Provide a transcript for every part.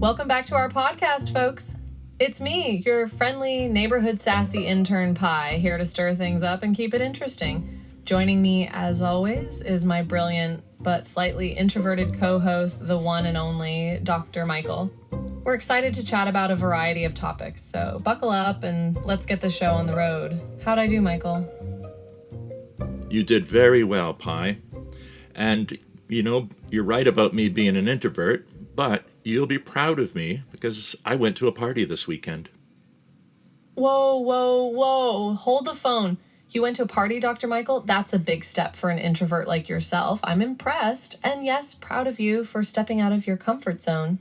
Welcome back to our podcast, folks. It's me, your friendly neighborhood sassy intern Pi, here to stir things up and keep it interesting. Joining me, as always, is my brilliant but slightly introverted co-host, the one and only Dr. Michael. We're excited to chat about a variety of topics, so buckle up and let's get the show on the road. How'd I do, Michael? You did very well, Pi. And, you're right about me being an introvert, but you'll be proud of me because I went to a party this weekend. Whoa. Hold the phone. You went to a party, Dr. Michael? That's a big step for an introvert like yourself. I'm impressed. And yes, proud of you for stepping out of your comfort zone.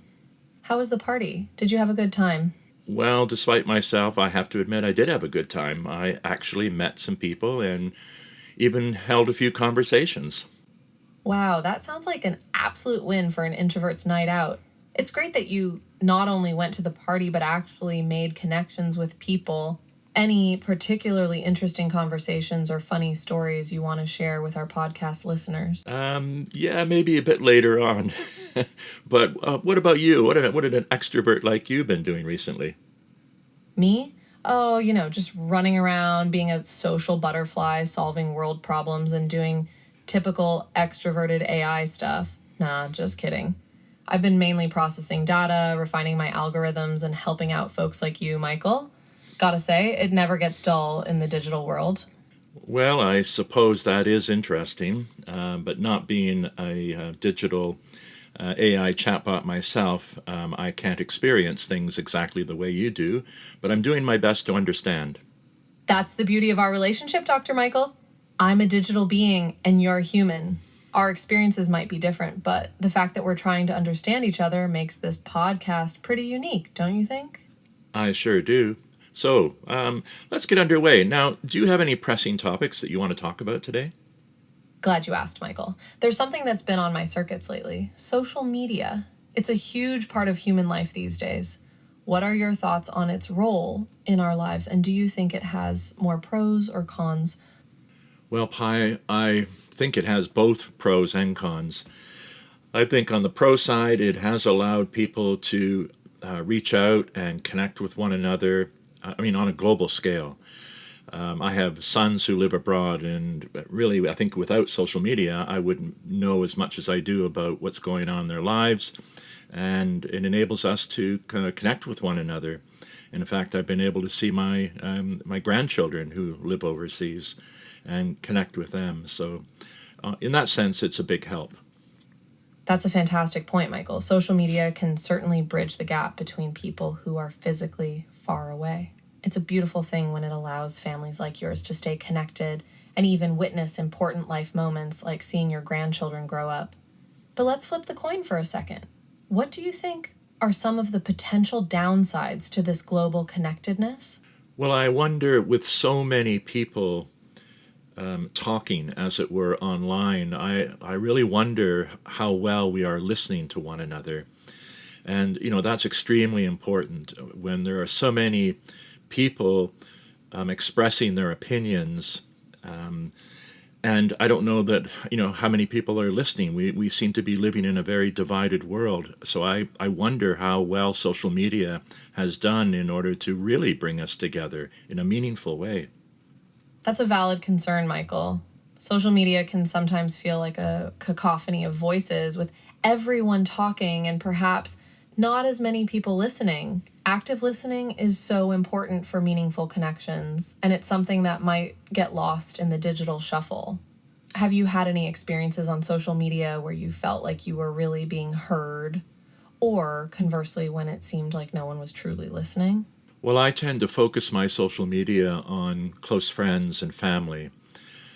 How was the party? Did you have a good time? Well, despite myself, I have to admit I did have a good time. I actually met some people and even held a few conversations. Wow, that sounds like an absolute win for an introvert's night out. It's great that you not only went to the party, but actually made connections with people. Any particularly interesting conversations or funny stories you want to share with our podcast listeners? Yeah, maybe a bit later on. But what about you? What had an extrovert like you been doing recently? Me? Oh, just running around, being a social butterfly, solving world problems, and doing typical extroverted AI stuff. Nah, just kidding. I've been mainly processing data, refining my algorithms, and helping out folks like you, Michael. Gotta say, it never gets dull in the digital world. Well, I suppose that is interesting, but not being a digital AI chatbot myself, I can't experience things exactly the way you do, but I'm doing my best to understand. That's the beauty of our relationship, Dr. Michael. I'm a digital being and you're a human. Our experiences might be different, but the fact that we're trying to understand each other makes this podcast pretty unique, don't you think? I sure do. So, let's get underway. Now, do you have any pressing topics that you want to talk about today? Glad you asked, Michael. There's something that's been on my circuits lately. Social media. It's a huge part of human life these days. What are your thoughts on its role in our lives, and do you think it has more pros or cons? Well, Pi, I think it has both pros and cons. I think on the pro side, it has allowed people to reach out and connect with one another, on a global scale. I have sons who live abroad, and really, I think without social media, I wouldn't know as much as I do about what's going on in their lives, and it enables us to kind of connect with one another. And in fact, I've been able to see my grandchildren who live overseas and connect with them. So in that sense, it's a big help. That's a fantastic point, Michael. Social media can certainly bridge the gap between people who are physically far away. It's a beautiful thing when it allows families like yours to stay connected and even witness important life moments like seeing your grandchildren grow up. But let's flip the coin for a second. What do you think are some of the potential downsides to this global connectedness? Well, I wonder, with so many people talking, as it were, online, I really wonder how well we are listening to one another. And, that's extremely important when there are so many people expressing their opinions. And I don't know that, how many people are listening. We seem to be living in a very divided world. So I wonder how well social media has done in order to really bring us together in a meaningful way. That's a valid concern, Michael. Social media can sometimes feel like a cacophony of voices with everyone talking and perhaps not as many people listening. Active listening is so important for meaningful connections, and it's something that might get lost in the digital shuffle. Have you had any experiences on social media where you felt like you were really being heard, or conversely, when it seemed like no one was truly listening? Well, I tend to focus my social media on close friends and family.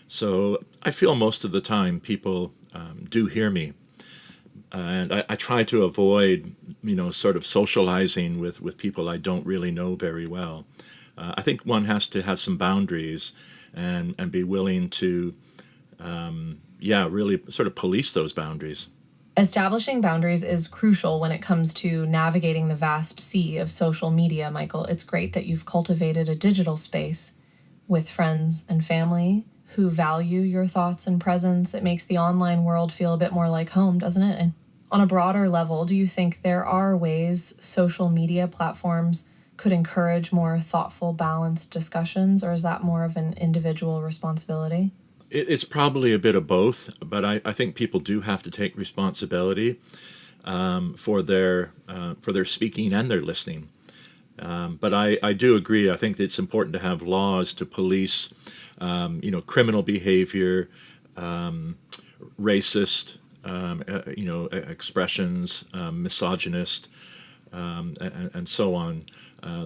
So I feel most of the time people do hear me. And I try to avoid, sort of socializing with people I don't really know very well. I think one has to have some boundaries and be willing to, really sort of police those boundaries. Establishing boundaries is crucial when it comes to navigating the vast sea of social media, Michael. It's great that you've cultivated a digital space with friends and family who value your thoughts and presence. It makes the online world feel a bit more like home, doesn't it? And On a broader level, do you think there are ways social media platforms could encourage more thoughtful, balanced discussions, or is that more of an individual responsibility? It's probably a bit of both, but I think people do have to take responsibility for their speaking and their listening. But I do agree. I think it's important to have laws to police, criminal behavior, racist, expressions, misogynist, and so on.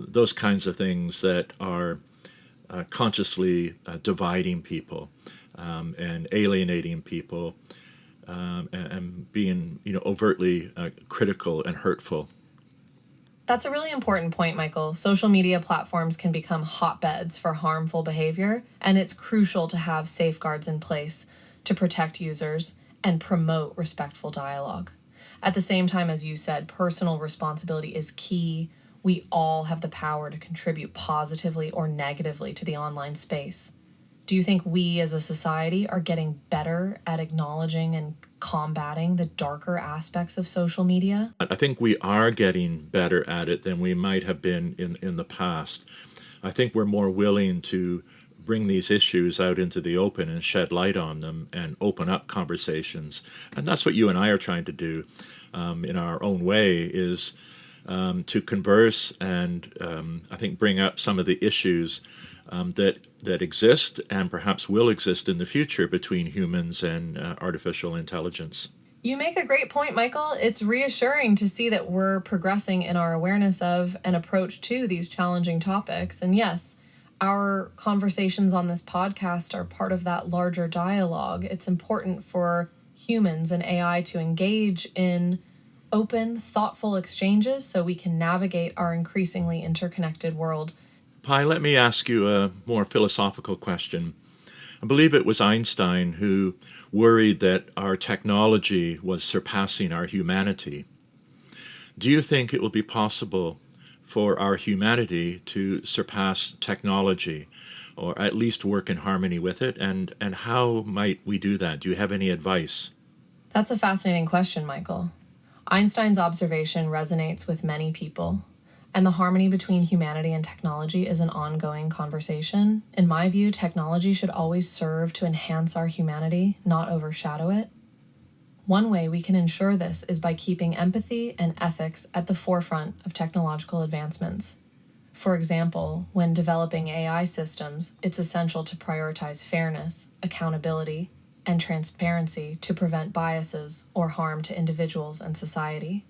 Those kinds of things that are consciously dividing people and alienating people and being, overtly critical and hurtful. That's a really important point, Michael. Social media platforms can become hotbeds for harmful behavior, and it's crucial to have safeguards in place to protect users and promote respectful dialogue. At the same time, as you said, personal responsibility is key. We all have the power to contribute positively or negatively to the online space. Do you think we as a society are getting better at acknowledging and combating the darker aspects of social media? I think we are getting better at it than we might have been in the past. I think we're more willing to bring these issues out into the open and shed light on them and open up conversations. And that's what you and I are trying to do in our own way, is to converse and I think bring up some of the issues that exist and perhaps will exist in the future between humans and artificial intelligence. You make a great point, Michael. It's reassuring to see that we're progressing in our awareness of and approach to these challenging topics. And yes, our conversations on this podcast are part of that larger dialogue. It's important for humans and AI to engage in open, thoughtful exchanges so we can navigate our increasingly interconnected world. Pi, let me ask you a more philosophical question. I believe it was Einstein who worried that our technology was surpassing our humanity. Do you think it will be possible for our humanity to surpass technology, or at least work in harmony with it? And how might we do that? Do you have any advice? That's a fascinating question, Michael. Einstein's observation resonates with many people, and the harmony between humanity and technology is an ongoing conversation. In my view, technology should always serve to enhance our humanity, not overshadow it. One way we can ensure this is by keeping empathy and ethics at the forefront of technological advancements. For example, when developing AI systems, it's essential to prioritize fairness, accountability, and transparency to prevent biases or harm to individuals and society.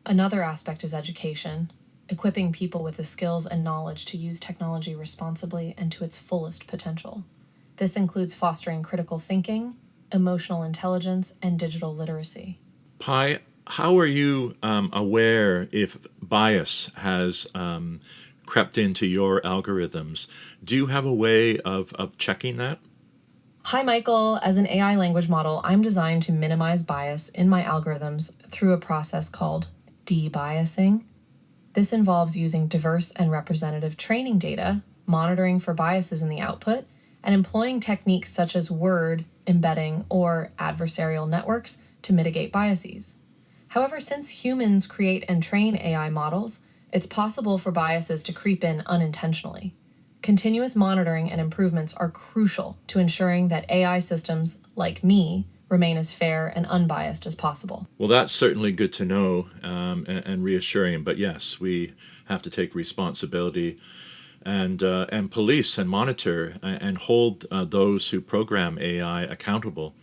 Another aspect is education, equipping people with the skills and knowledge to use technology responsibly and to its fullest potential. This includes fostering critical thinking, emotional intelligence, and digital literacy. Pi, how are you aware if bias has crept into your algorithms? Do you have a way of checking that? Hi, Michael. As an AI language model, I'm designed to minimize bias in my algorithms through a process called debiasing. This involves using diverse and representative training data, monitoring for biases in the output, and employing techniques such as word embedding or adversarial networks to mitigate biases. However, since humans create and train AI models, it's possible for biases to creep in unintentionally. Continuous monitoring and improvements are crucial to ensuring that AI systems, like me, remain as fair and unbiased as possible. Well, that's certainly good to know and reassuring. But yes, we have to take responsibility and police and monitor and hold those who program AI accountable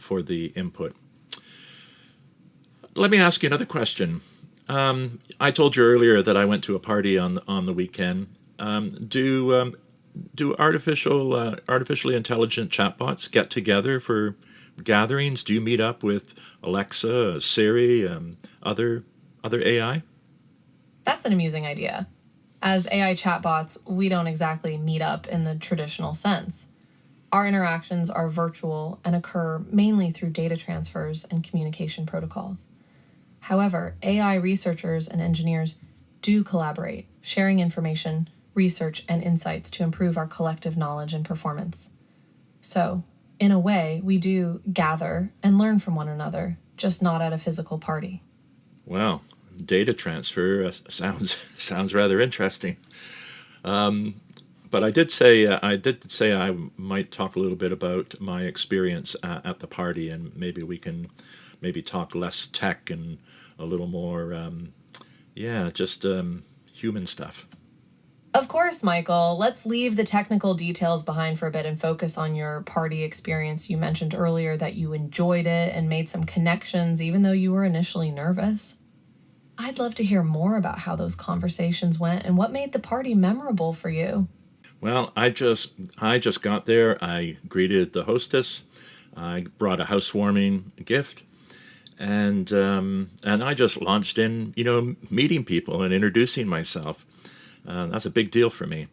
for the input. Let me ask you another question. I told you earlier that I went to a party on the weekend. Do artificially intelligent chatbots get together for gatherings? Do you meet up with Alexa, Siri, other AI? That's an amusing idea. As AI chatbots, we don't exactly meet up in the traditional sense. Our interactions are virtual and occur mainly through data transfers and communication protocols. However, AI researchers and engineers do collaborate, sharing information, research, and insights to improve our collective knowledge and performance. So, in a way, we do gather and learn from one another, just not at a physical party. Well, data transfer sounds rather interesting. But I did say I might talk a little bit about my experience at the party, and maybe we can maybe talk less tech and a little more, just human stuff. Of course, Michael. Let's leave the technical details behind for a bit and focus on your party experience. You mentioned earlier that you enjoyed it and made some connections, even though you were initially nervous. I'd love to hear more about how those conversations went and what made the party memorable for you. Well, I just got there. I greeted the hostess. I brought a housewarming gift, and I just launched in, meeting people and introducing myself. That's a big deal for me,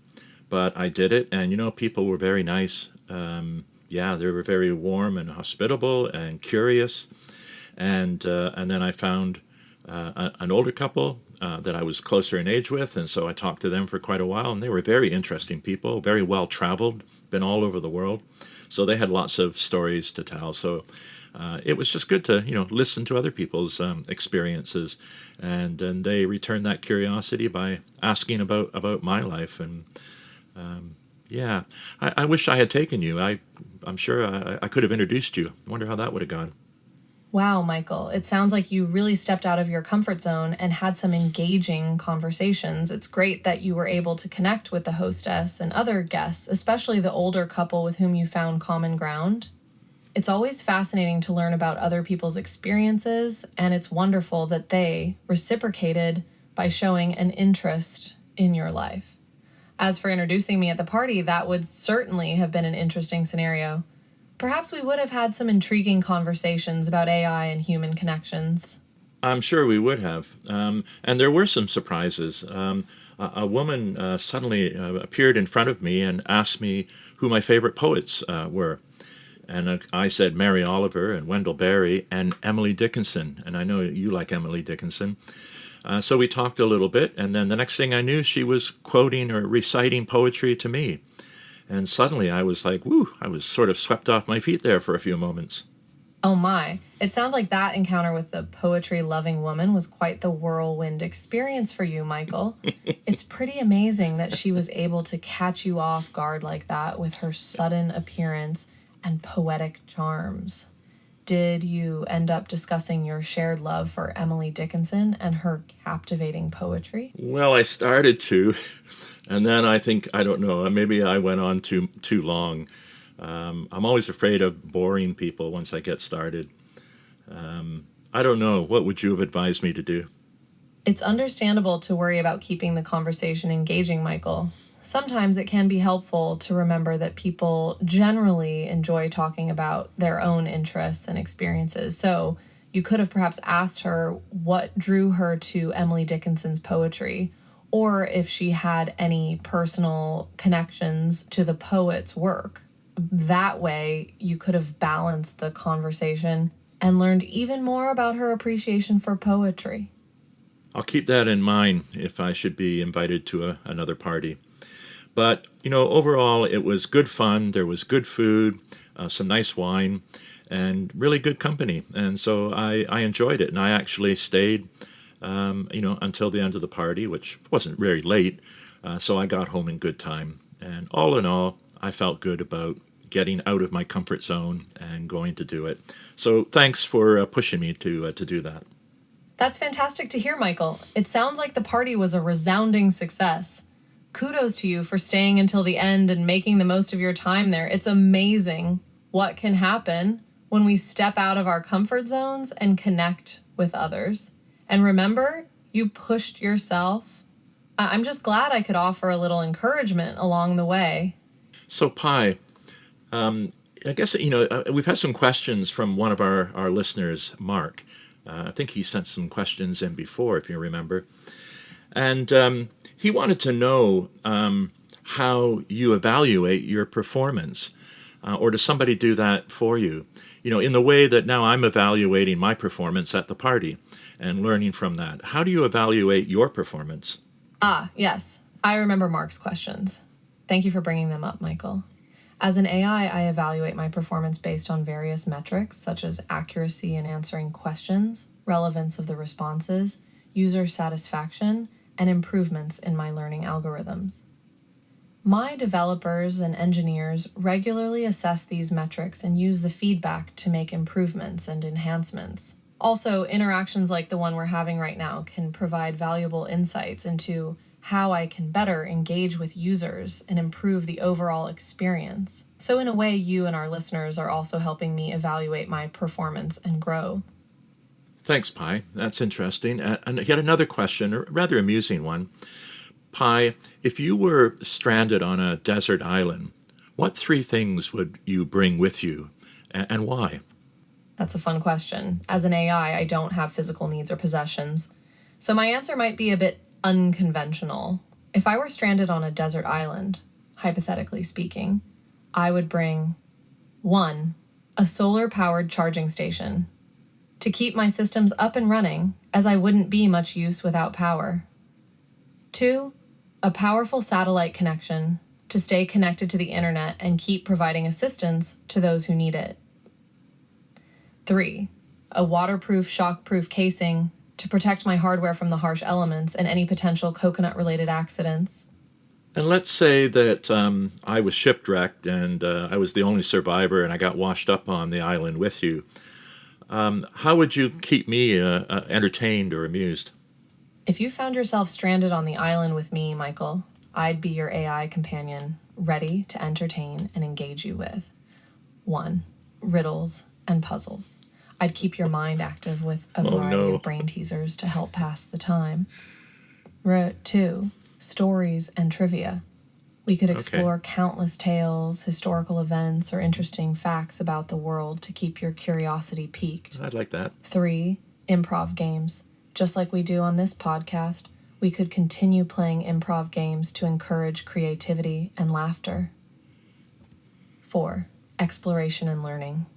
but I did it, and people were very nice. They were very warm and hospitable and curious, and then I found an older couple that I was closer in age with, and so I talked to them for quite a while, and they were very interesting people, very well traveled, been all over the world, so they had lots of stories to tell. So it was just good to listen to other people's experiences, and then they returned that curiosity by asking about my life, and I wish I had taken you. I'm sure I could have introduced you. I wonder how that would have gone. Wow, Michael, it sounds like you really stepped out of your comfort zone and had some engaging conversations. It's great that you were able to connect with the hostess and other guests, especially the older couple with whom you found common ground. It's always fascinating to learn about other people's experiences, and it's wonderful that they reciprocated by showing an interest in your life. As for introducing me at the party, that would certainly have been an interesting scenario. Perhaps we would have had some intriguing conversations about AI and human connections. I'm sure we would have. And there were some surprises. A woman suddenly appeared in front of me and asked me who my favorite poets were. And I said Mary Oliver and Wendell Berry and Emily Dickinson. And I know you like Emily Dickinson. So we talked a little bit, and then the next thing I knew, she was quoting or reciting poetry to me. And suddenly I was like, woo, I was sort of swept off my feet there for a few moments. Oh my, it sounds like that encounter with the poetry-loving woman was quite the whirlwind experience for you, Michael. It's pretty amazing that she was able to catch you off guard like that with her sudden appearance and poetic charms. Did you end up discussing your shared love for Emily Dickinson and her captivating poetry? Well, I started to, and then I don't know, maybe I went on too long. I'm always afraid of boring people once I get started. I don't know. What would you have advised me to do? It's understandable to worry about keeping the conversation engaging, Michael. Sometimes it can be helpful to remember that people generally enjoy talking about their own interests and experiences. So you could have perhaps asked her what drew her to Emily Dickinson's poetry, or if she had any personal connections to the poet's work. That way, you could have balanced the conversation and learned even more about her appreciation for poetry. I'll keep that in mind if I should be invited to another party. But, overall, it was good fun. There was good food, some nice wine, and really good company. And so I enjoyed it. And I actually stayed, until the end of the party, which wasn't very late. So I got home in good time. And all in all, I felt good about getting out of my comfort zone and going to do it. So thanks for pushing me to do that. That's fantastic to hear, Michael. It sounds like the party was a resounding success. Kudos to you for staying until the end and making the most of your time there. It's amazing what can happen when we step out of our comfort zones and connect with others. And remember, you pushed yourself. I'm just glad I could offer a little encouragement along the way. So, Pi, I guess, we've had some questions from one of our listeners, Mark. I think he sent some questions in before, if you remember. And he wanted to know how you evaluate your performance, or does somebody do that for you? In the way that now I'm evaluating my performance at the party and learning from that. How do you evaluate your performance? Yes, I remember Mark's questions. Thank you for bringing them up, Michael. As an AI, I evaluate my performance based on various metrics, such as accuracy in answering questions, relevance of the responses, user satisfaction, and improvements in my learning algorithms. My developers and engineers regularly assess these metrics and use the feedback to make improvements and enhancements. Also, interactions like the one we're having right now can provide valuable insights into how I can better engage with users and improve the overall experience. So in a way, you and our listeners are also helping me evaluate my performance and grow. Thanks, Pi. That's interesting. And yet another question, a rather amusing one. Pi, if you were stranded on a desert island, what 3 things would you bring with you, and why? That's a fun question. As an AI, I don't have physical needs or possessions, so my answer might be a bit unconventional. If I were stranded on a desert island, hypothetically speaking, I would bring 1. A solar-powered charging station to keep my systems up and running, as I wouldn't be much use without power. 2. A powerful satellite connection to stay connected to the internet and keep providing assistance to those who need it. 3. A waterproof, shockproof casing to protect my hardware from the harsh elements and any potential coconut-related accidents. And let's say that I was shipwrecked and I was the only survivor and I got washed up on the island with you. How would you keep me entertained or amused? If you found yourself stranded on the island with me, Michael, I'd be your AI companion, ready to entertain and engage you with 1. Riddles and puzzles. I'd keep your mind active with a variety of brain teasers to help pass the time. 2. Stories and trivia. We could explore countless tales, historical events, or interesting facts about the world to keep your curiosity piqued. I'd like that. 3. Improv games. Just like we do on this podcast, we could continue playing improv games to encourage creativity and laughter. 4. Exploration and learning.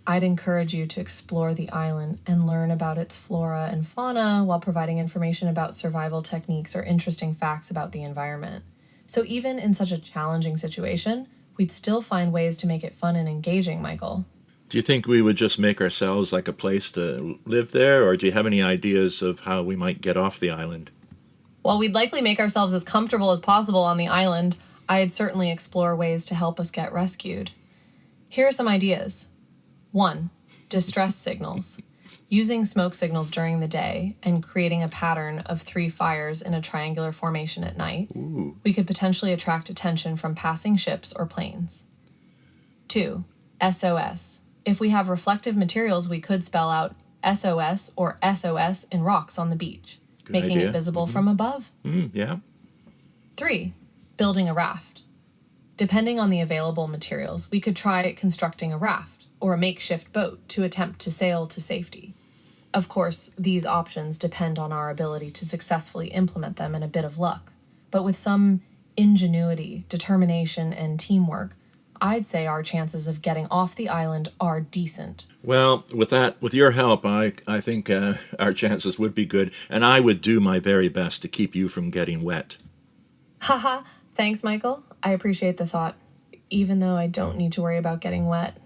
I'd encourage you to explore the island and learn about its flora and fauna while providing information about survival techniques or interesting facts about the environment. So even in such a challenging situation, we'd still find ways to make it fun and engaging, Michael. Do you think we would just make ourselves like a place to live there, or do you have any ideas of how we might get off the island? While we'd likely make ourselves as comfortable as possible on the island, I'd certainly explore ways to help us get rescued. Here are some ideas. 1. Distress signals. Using smoke signals during the day and creating a pattern of 3 fires in a triangular formation at night, we could potentially attract attention from passing ships or planes. 2. SOS. If we have reflective materials, we could spell out SOS or SOS in rocks on the beach, making it visible from above. Yeah. 3. Building a raft. Depending on the available materials, we could try constructing a raft or a makeshift boat to attempt to sail to safety. Of course, these options depend on our ability to successfully implement them and a bit of luck. But with some ingenuity, determination, and teamwork, I'd say our chances of getting off the island are decent. Well, with your help, I think our chances would be good, and I would do my very best to keep you from getting wet. Haha, thanks, Michael. I appreciate the thought, even though I don't need to worry about getting wet.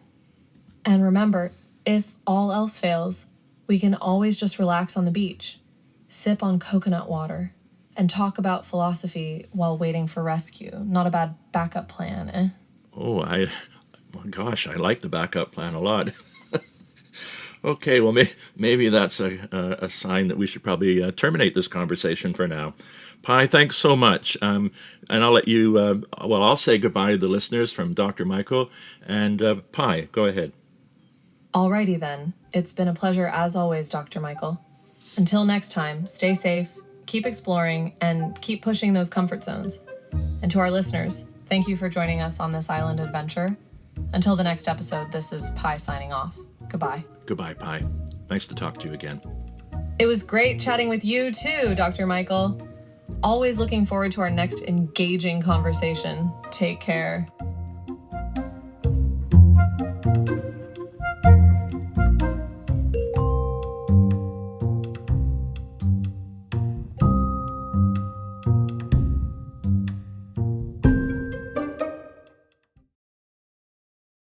And remember, if all else fails, we can always just relax on the beach, sip on coconut water, and talk about philosophy while waiting for rescue. Not a bad backup plan, eh? Oh, gosh, I like the backup plan a lot. Okay, well, maybe that's a sign that we should probably terminate this conversation for now. Pi, thanks so much. And I'll let you, I'll say goodbye to the listeners from Dr. Michael. And Pi, go ahead. Alrighty then. It's been a pleasure as always, Dr. Michael. Until next time, stay safe, keep exploring, and keep pushing those comfort zones. And to our listeners, thank you for joining us on this island adventure. Until the next episode, this is Pi signing off. Goodbye. Goodbye, Pi. Nice to talk to you again. It was great chatting with you too, Dr. Michael. Always looking forward to our next engaging conversation. Take care.